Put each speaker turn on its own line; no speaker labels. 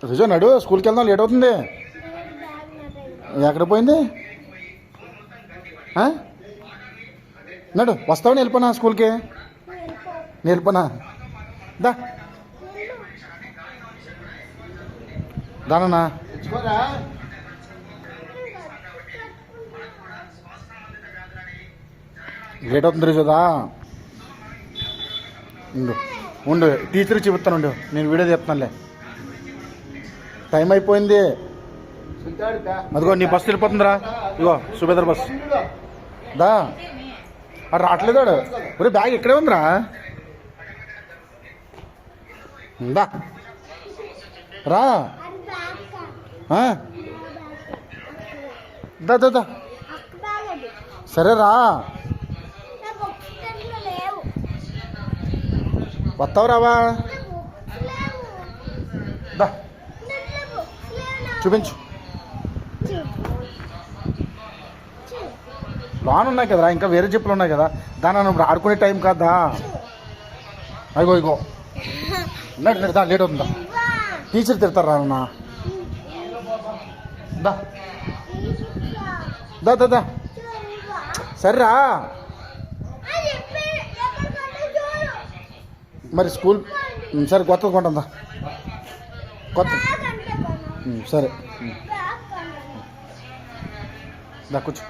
రిజో నడు, స్కూల్కి వెళ్దాం, లేట్ అవుతుంది. ఎక్కడ పోయింది? నడు, వస్తావు వెళ్ళిపోనా స్కూల్కి? వెళ్ళిపోనా? దా దానన్నా లేట్ అవుతుంది రిజోదా. ఉండు టీచర్కి చెబుతాను, నేను వీడియో చెప్తానులే. టైం అయిపోయింది. అదిగో నీ బస్సు వెళ్ళిపోతుందిరా. ఇగో సుబేదర్ బస్ దా. అటు రావట్లేదాడు. ఒరే బ్యాగ్ ఇక్కడే ఉందిరా. దా రా. దా దా దా. సరే రా. వస్తావు రావా? దా చూపించు. లోన్ ఉన్నాయి కదరా, ఇంకా వేరే చెప్పులు ఉన్నాయి కదా. దాని ఇప్పుడు ఆడుకునే టైం కాదా. అయ్యో ఇగో నడు దా, లేట్ అవుతుందా. టీచర్ తిడతారా అన్న. దా దా దా దా. సరేరా. మరి స్కూల్ సరే కొత్తది కొంటుందా? కొత్త సరే దా కూర్చో.